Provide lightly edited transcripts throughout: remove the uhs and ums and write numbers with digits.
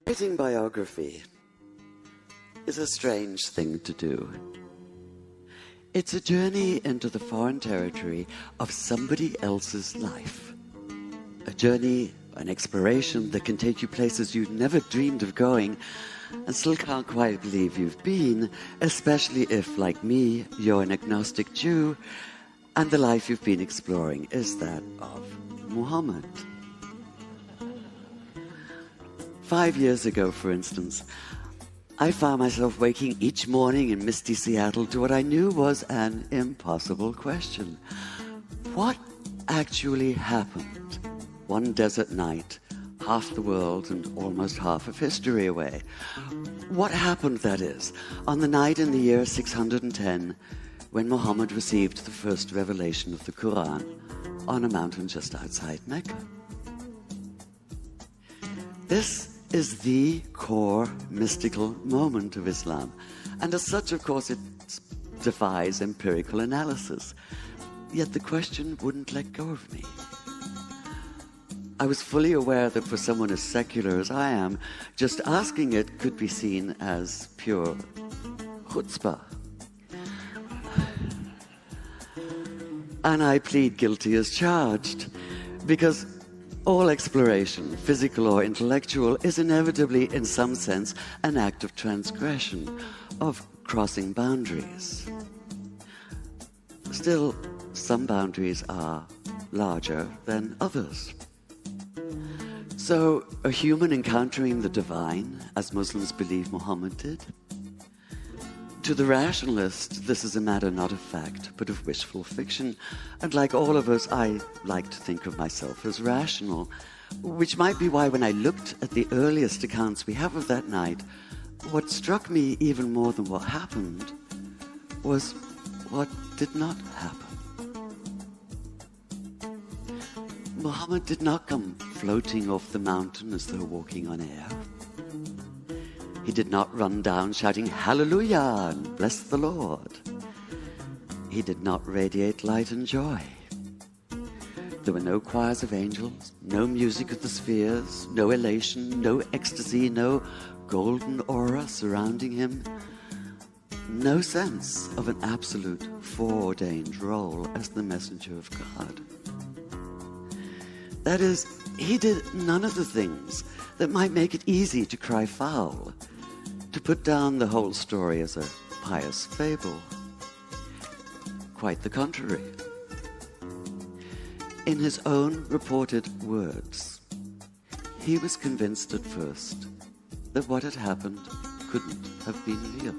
Writing biography is a strange thing to do. It's a journey into the foreign territory of somebody else's life. A journey, an exploration that can take you places you've never dreamed of going and still can't quite believe you've been, especially if, like me, you're an agnostic Jew and the life you've been exploring is that of Muhammad. 5 years ago, for instance, I found myself waking each morning in misty Seattle to what I knew was an impossible question. What actually happened one desert night, half the world and almost half of history away? What happened, that is, on the night in the year 610 when Muhammad received the first revelation of the Quran on a mountain just outside Mecca? This is the core mystical moment of Islam, and as such, of course, it defies empirical analysis. Yet the question wouldn't let go of me. I was fully aware that for someone as secular as I am, just asking it could be seen as pure chutzpah. And I plead guilty as charged, because all exploration, physical or intellectual, is inevitably, in some sense, an act of transgression, of crossing boundaries. Still, some boundaries are larger than others. So, a human encountering the divine, as Muslims believe Muhammad did? To the rationalist, this is a matter not of fact, but of wishful fiction. And like all of us, I like to think of myself as rational, which might be why when I looked at the earliest accounts we have of that night, what struck me even more than what happened was what did not happen. Muhammad did not come floating off the mountain as though walking on air. He did not run down shouting, "Hallelujah!" and "Bless the Lord." He did not radiate light and joy. There were no choirs of angels, no music of the spheres, no elation, no ecstasy, no golden aura surrounding him, no sense of an absolute foreordained role as the messenger of God. That is, he did none of the things that might make it easy to cry foul, to put down the whole story as a pious fable. Quite the contrary. In his own reported words, he was convinced at first that what had happened couldn't have been real.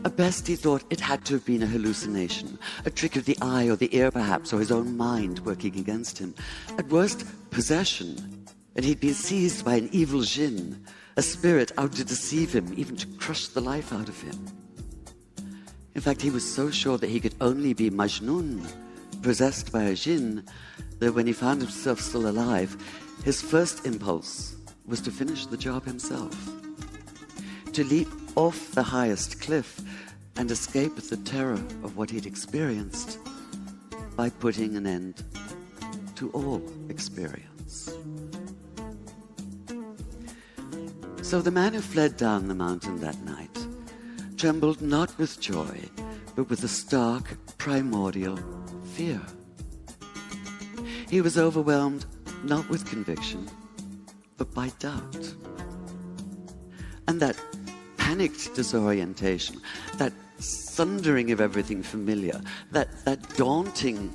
At best, he thought it had to have been a hallucination, a trick of the eye or the ear perhaps, or his own mind working against him. At worst, possession, and he'd been seized by an evil jinn, a spirit out to deceive him, even to crush the life out of him. In fact, he was so sure that he could only be Majnun, possessed by a jinn, that when he found himself still alive, his first impulse was to finish the job himself, to leap off the highest cliff and escape the terror of what he'd experienced by putting an end to all experience. So the man who fled down the mountain that night trembled not with joy, but with a stark, primordial fear. He was overwhelmed not with conviction, but by doubt. And that panicked disorientation, that sundering of everything familiar, that daunting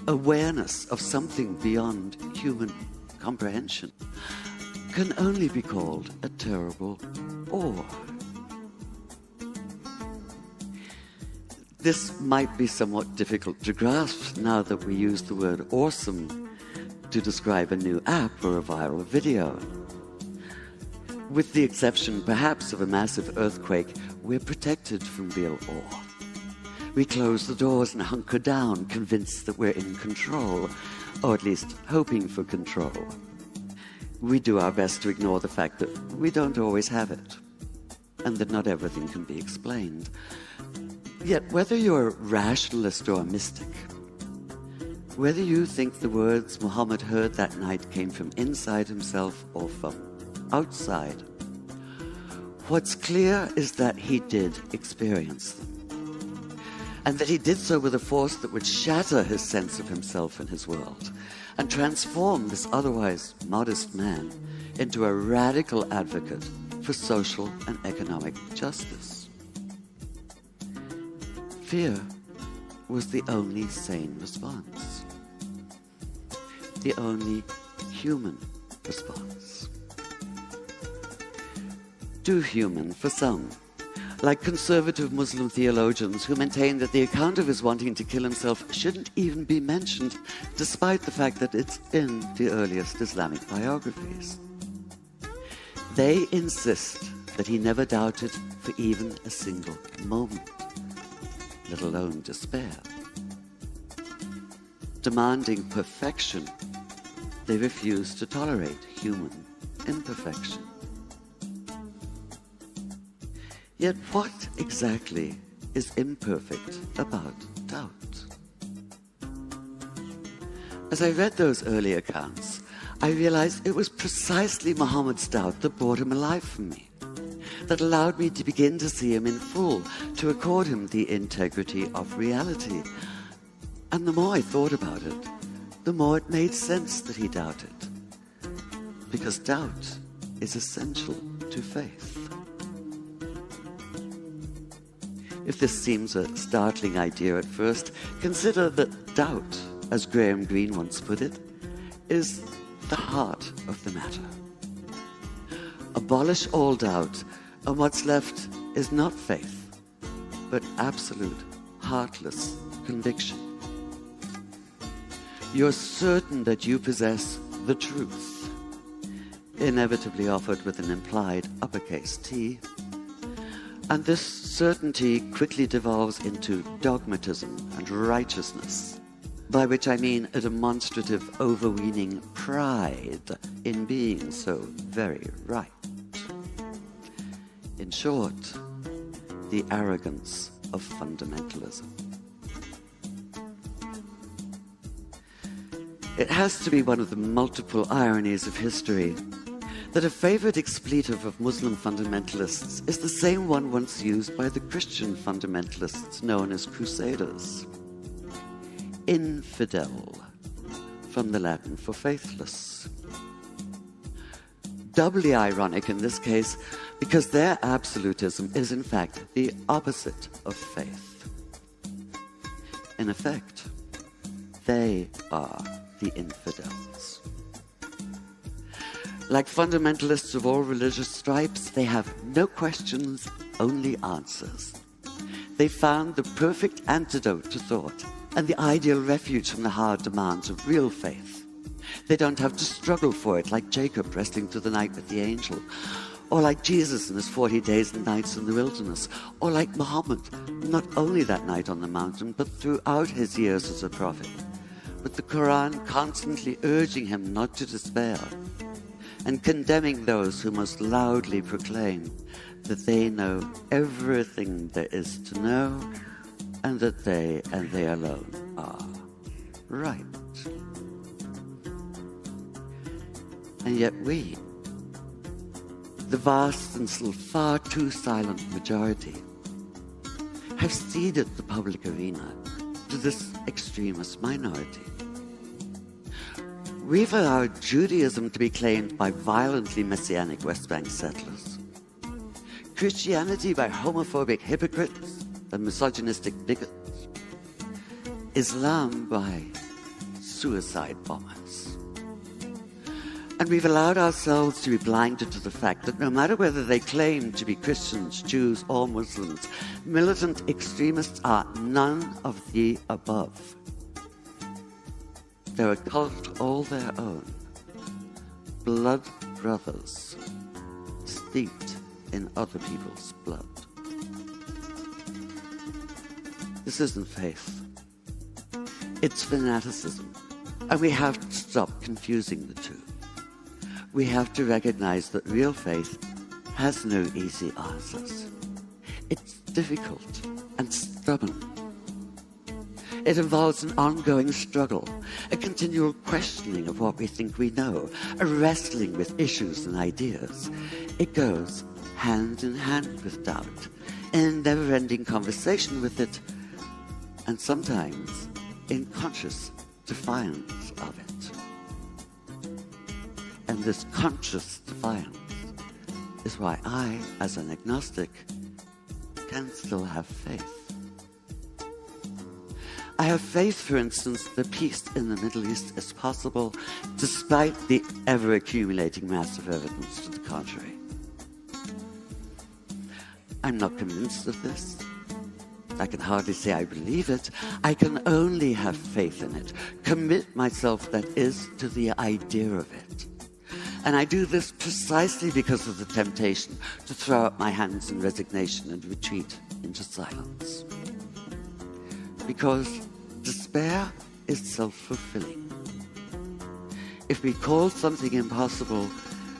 awareness of something beyond human comprehension, can only be called a terrible awe. This might be somewhat difficult to grasp now that we use the word awesome to describe a new app or a viral video. With the exception, perhaps, of a massive earthquake, we're protected from real awe. We close the doors and hunker down, convinced that we're in control, or at least hoping for control. We do our best to ignore the fact that we don't always have it, and that not everything can be explained. Yet, whether you're a rationalist or a mystic, Whether you think the words Muhammad heard that night came from inside himself or from outside, what's clear is that he did experience them, and that he did so with a force that would shatter his sense of himself and his world, and transform this otherwise modest man into a radical advocate for social and economic justice. Fear was the only sane response, the only human response. Too human for some, like conservative Muslim theologians who maintain that the account of his wanting to kill himself shouldn't even be mentioned, despite the fact that it's in the earliest Islamic biographies. They insist that he never doubted for even a single moment, let alone despair. Demanding perfection, they refuse to tolerate human imperfection. Yet what exactly is imperfect about doubt? As I read those early accounts, I realized it was precisely Muhammad's doubt that brought him alive for me, that allowed me to begin to see him in full, to accord him the integrity of reality. And the more I thought about it, the more it made sense that he doubted, because doubt is essential to faith. If this seems a startling idea at first, consider that doubt, as Graham Greene once put it, is the heart of the matter. Abolish all doubt, and what's left is not faith, but absolute, heartless conviction. You're certain that you possess the truth, inevitably offered with an implied uppercase T, and this certainty quickly devolves into dogmatism and righteousness, by which I mean a demonstrative overweening pride in being so very right. In short, the arrogance of fundamentalism. It has to be one of the multiple ironies of history that a favorite expletive of Muslim fundamentalists is the same one once used by the Christian fundamentalists known as Crusaders. Infidel, from the Latin for faithless. Doubly ironic in this case because their absolutism is in fact the opposite of faith. In effect, they are the infidels. Like fundamentalists of all religious stripes, they have no questions, only answers. They found the perfect antidote to thought and the ideal refuge from the hard demands of real faith. They don't have to struggle for it like Jacob wrestling through the night with the angel, or like Jesus in his 40 days and nights in the wilderness, or like Muhammad, not only that night on the mountain, but throughout his years as a prophet, with the Quran constantly urging him not to despair, and condemning those who most loudly proclaim that they know everything there is to know, and that they and they alone are right. And yet we, the vast and still far too silent majority, have ceded the public arena to this extremist minority. We've allowed Judaism to be claimed by violently messianic West Bank settlers, Christianity by homophobic hypocrites and misogynistic bigots, Islam by suicide bombers. And we've allowed ourselves to be blinded to the fact that no matter whether they claim to be Christians, Jews, or Muslims, militant extremists are none of the above. They're a cult all their own, blood brothers, steeped in other people's blood. This isn't faith. It's fanaticism, and we have to stop confusing the two. We have to recognize that real faith has no easy answers. It's difficult and stubborn. It involves an ongoing struggle, a continual questioning of what we think we know, a wrestling with issues and ideas. It goes hand in hand with doubt, in a never-ending conversation with it, and sometimes in conscious defiance of it. And this conscious defiance is why I, as an agnostic, can still have faith. I have faith, for instance, that peace in the Middle East is possible despite the ever-accumulating mass of evidence to the contrary. I'm not convinced of this. I can hardly say I believe it. I can only have faith in it, commit myself, that is, to the idea of it. And I do this precisely because of the temptation to throw up my hands in resignation and retreat into silence. Because despair is self-fulfilling. If we call something impossible,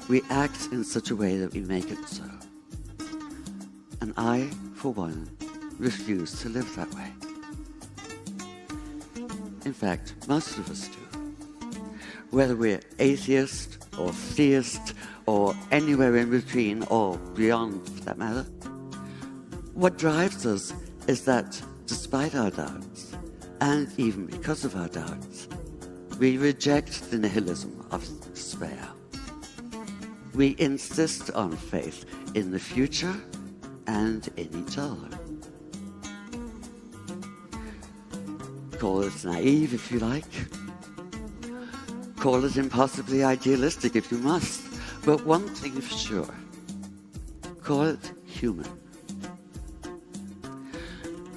we act in such a way that we make it so. And I, for one, refuse to live that way. In fact, most of us do. Whether we're atheist or theist or anywhere in between or beyond for that matter, what drives us is that despite our doubts, and even because of our doubts, we reject the nihilism of despair. We insist on faith in the future and in each other. Call it naive if you like. Call it impossibly idealistic if you must. But one thing for sure, call it human.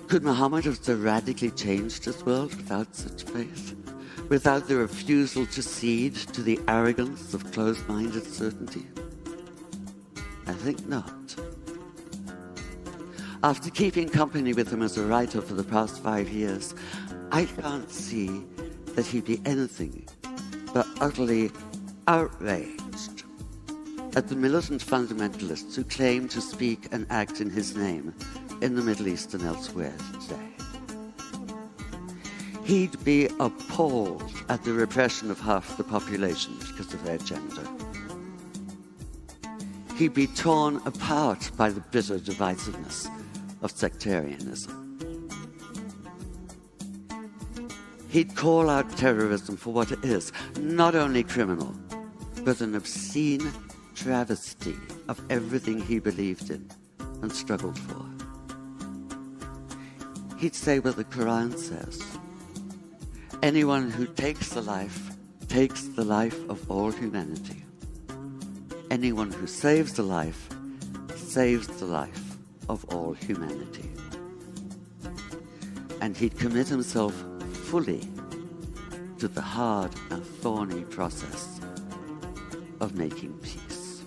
Could Muhammad have so radically changed his world without such faith? Without the refusal to cede to the arrogance of closed-minded certainty? I think not. After keeping company with him as a writer for the past 5 years, I can't see that he'd be anything but utterly outraged at the militant fundamentalists who claim to speak and act in his name in the Middle East and elsewhere today. He'd be appalled at the repression of half the population because of their gender. He'd be torn apart by the bitter divisiveness of sectarianism. He'd call out terrorism for what it is, not only criminal, but an obscene travesty of everything he believed in and struggled for. He'd say what the Quran says: anyone who takes the life of all humanity. Anyone who saves the life saves the life of all humanity. And he'd commit himself fully to the hard and thorny process of making peace.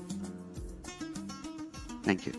Thank you.